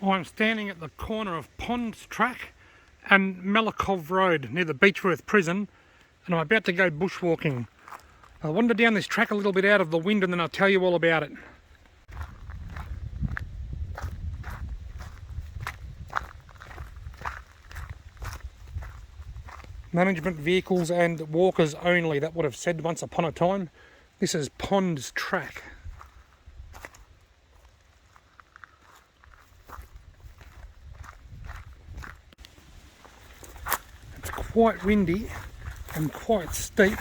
I'm standing at the corner of Ponds Track and Malakov Road near the Beechworth prison, and I'm about to go bushwalking. I'll wander down this track a little bit out of the wind and then I'll tell you all about it. Management vehicles and walkers only, that would have said once upon a time. This is Ponds Track. It's quite windy and quite steep,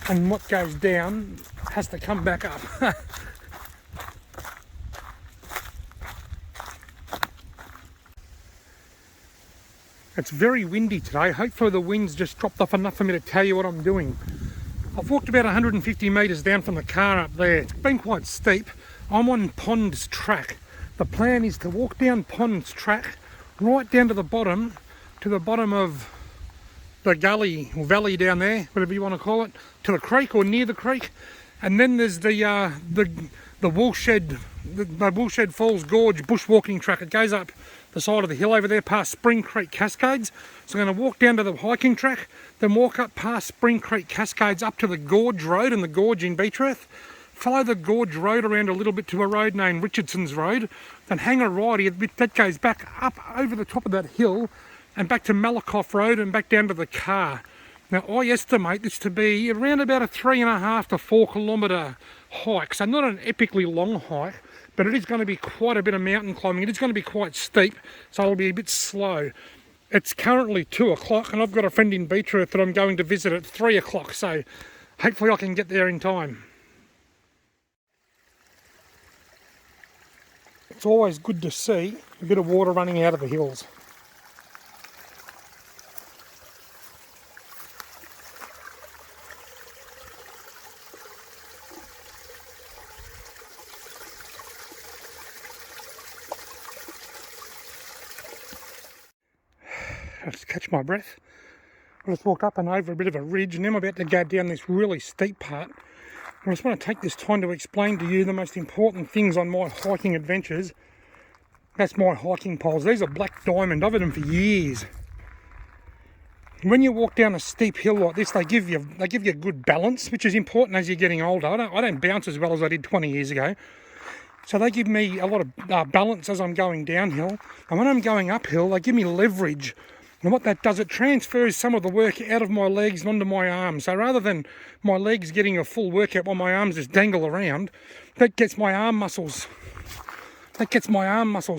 and what goes down has to come back up. It's very windy today. Hopefully the wind's just dropped off enough for me to tell you what I'm doing. I've walked about 150 metres down from the car up there. It's been quite steep. I'm on Ponds Track. The plan is to walk down Ponds Track right down to the bottom of the gully or valley down there, whatever you want to call it, to the creek or near the creek. And then there's the Woolshed Falls Gorge Bushwalking track. It goes up the side of the hill over there past Spring Creek Cascades. So I'm going to walk down to the hiking track, then walk up past Spring Creek Cascades up to the Gorge Road and the Gorge in Beechworth. Follow the Gorge Road around a little bit to a road named Richardson's Road, then hang a righty that goes back up over the top of that hill and back to Malakov Road and back down to the car. Now I estimate this to be around about a 3.5 to 4 kilometre hike, so not an epically long hike, but it is going to be quite a bit of mountain climbing. It is going to be quite steep, so it'll be a bit slow. It's currently 2 o'clock and I've got a friend in Beechworth that I'm going to visit at 3 o'clock, so hopefully I can get there in time. It's always good to see a bit of water running out of the hills. I have to catch my breath. I just walked up and over a bit of a ridge and now I'm about to go down this really steep part. I just want to take this time to explain to you the most important things on my hiking adventures. That's my hiking poles. These are black diamond. I've had them for years. When you walk down a steep hill like this, they give you good balance, which is important as you're getting older. I don't bounce as well as I did 20 years ago. So they give me a lot of balance as I'm going downhill. And when I'm going uphill, they give me leverage. And what that does, it transfers some of the work out of my legs and onto my arms. So rather than my legs getting a full workout while my arms just dangle around, that gets my arm muscles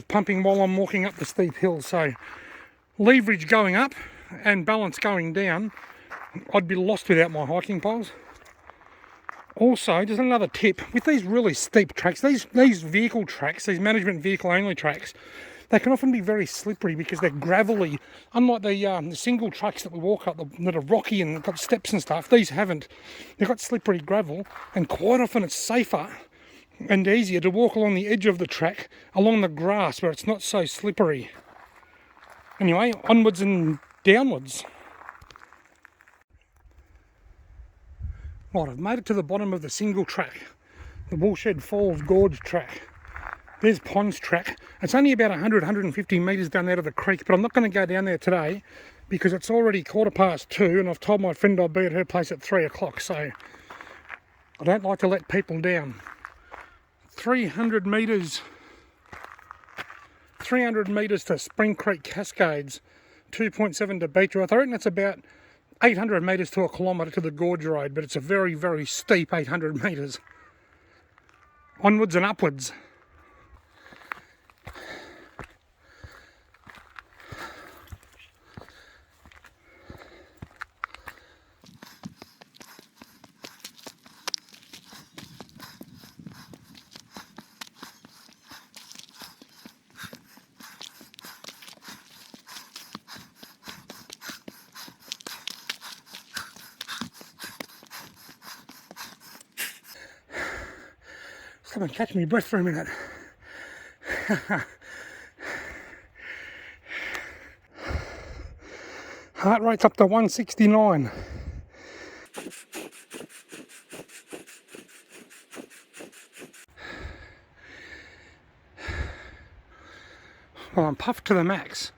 pumping while I'm walking up the steep hill. So leverage going up and balance going down. I'd be lost without my hiking poles. Also, just another tip, with these really steep tracks, these vehicle tracks, these management vehicle only tracks, they can often be very slippery because they're gravelly. Unlike the single tracks that we walk up that are rocky and got steps and stuff, these haven't. They've got slippery gravel, and quite often it's safer and easier to walk along the edge of the track, along the grass where it's not so slippery. Anyway, onwards and downwards. Right, I've made it to the bottom of the single track, the Woolshed Falls Gorge track. There's Ponds Track. It's only about 150 metres down there to the creek, but I'm not going to go down there today because it's already 2:15 and I've told my friend I'll be at her place at 3 o'clock, so I don't like to let people down. 300 metres to Spring Creek Cascades, 2.7 to Beechworth. I reckon that's about 800 metres to a kilometre to the Gorge Road, but it's a very, very steep 800 metres. Onwards and upwards. Just come and catch my breath for a minute. Heart rate's up to 169. Well, I'm puffed to the max,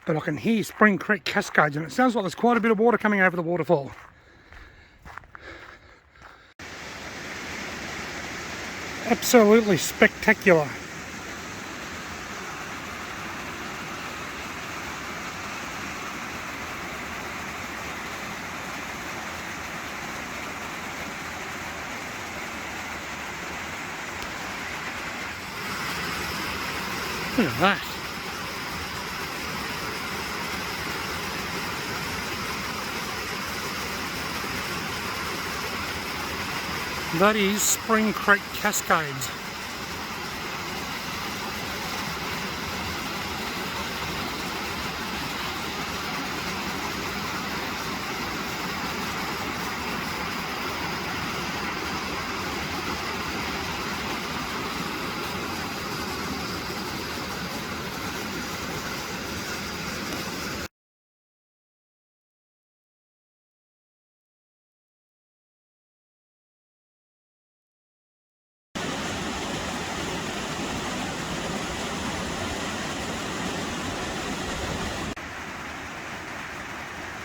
but I can hear Spring Creek cascades, and it sounds like there's quite a bit of water coming over the waterfall. Absolutely spectacular. Look at that. That is Spring Creek Cascades.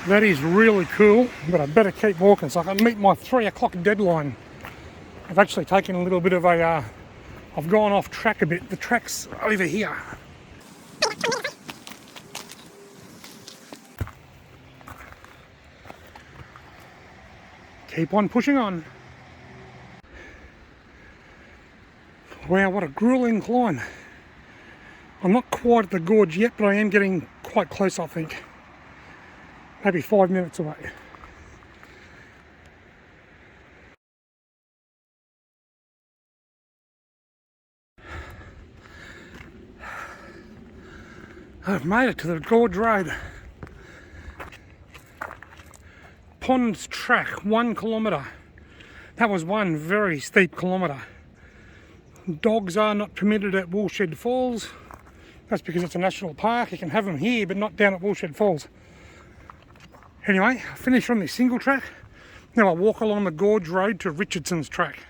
That is really cool, but I better keep walking so I can meet my 3 o'clock deadline. I've actually taken a little bit of a, I've gone off track a bit. The track's over here. Keep on pushing on. Wow, what a grueling climb. I'm not quite at the gorge yet, but I am getting quite close, I think. Maybe 5 minutes away. I've made it to the Gorge Road. Ponds Track, 1 kilometre. That was one very steep kilometre. Dogs are not permitted at Woolshed Falls. That's because it's a national park. You can have them here, but not down at Woolshed Falls. Anyway, I finished from this single track. Now I walk along the Gorge Road to Richardson's track.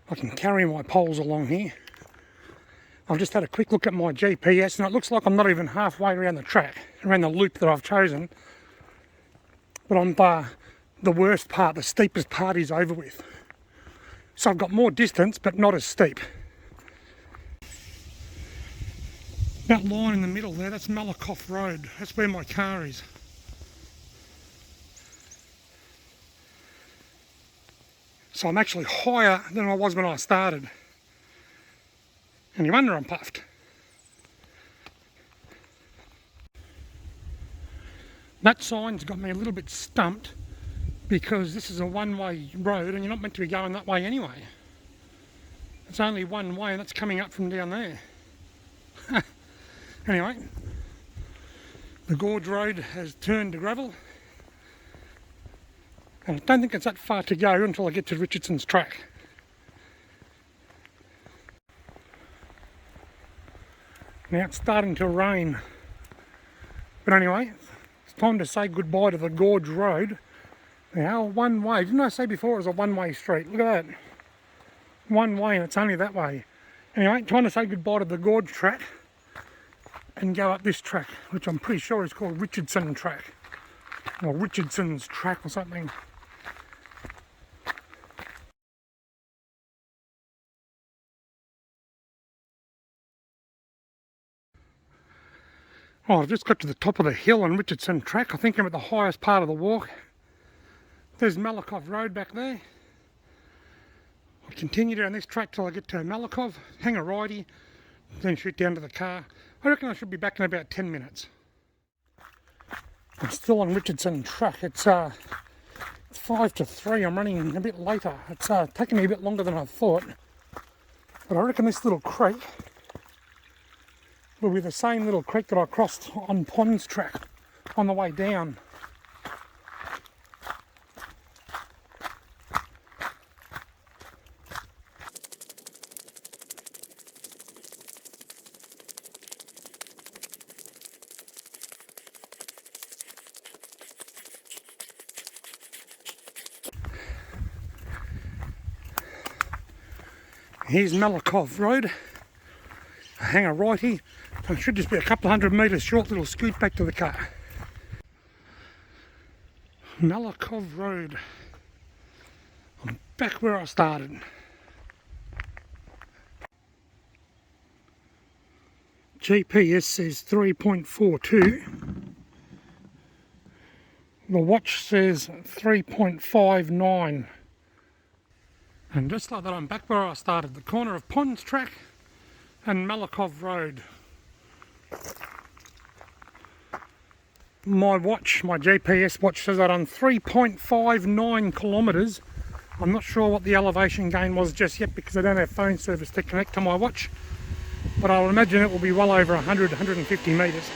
I can carry my poles along here. I've just had a quick look at my GPS and it looks like I'm not even halfway around the track, around the loop that I've chosen. But I'm the worst part, the steepest part is over with. So I've got more distance, but not as steep. That line in the middle there, that's Malakoff Road. That's where my car is. So I'm actually higher than I was when I started. And you wonder I'm puffed. That sign's got me a little bit stumped because this is a one-way road and you're not meant to be going that way anyway. It's only one way and that's coming up from down there. Anyway, the Gorge Road has turned to gravel and I don't think it's that far to go until I get to Richardson's track. Now it's starting to rain, but anyway, it's time to say goodbye to the Gorge Road. Now one way, didn't I say before it was a one-way street? Look at that, one way and it's only that way. Anyway, time to say goodbye to the Gorge track and go up this track, which I'm pretty sure is called Richardson track, or Richardson's track or something. Oh, I've just got to the top of the hill on Richardson track. I think I'm at the highest part of the walk. There's Malakoff Road back there. I'll continue down this track till I get to Malakoff, hang a righty, then shoot down to the car. I reckon I should be back in about 10 minutes. I'm still on Richardson track. It's 5 to 3. I'm running a bit later. It's taking me a bit longer than I thought. But I reckon this little creek will be the same little creek that I crossed on Ponds track on the way down. Here's Malakoff Road. hang a righty, so it should just be a couple of 100 metres short little scoot back to the car. Malakov Road. I'm back where I started. GPS says 3.42. The watch says 3.59. And just like that, I'm back where I started, the corner of Ponds Track and Malakov Road. My watch, my GPS watch, says that I'm 3.59 kilometres. I'm not sure what the elevation gain was just yet because I don't have phone service to connect to my watch, but I'll imagine it will be well over 100, 150 metres.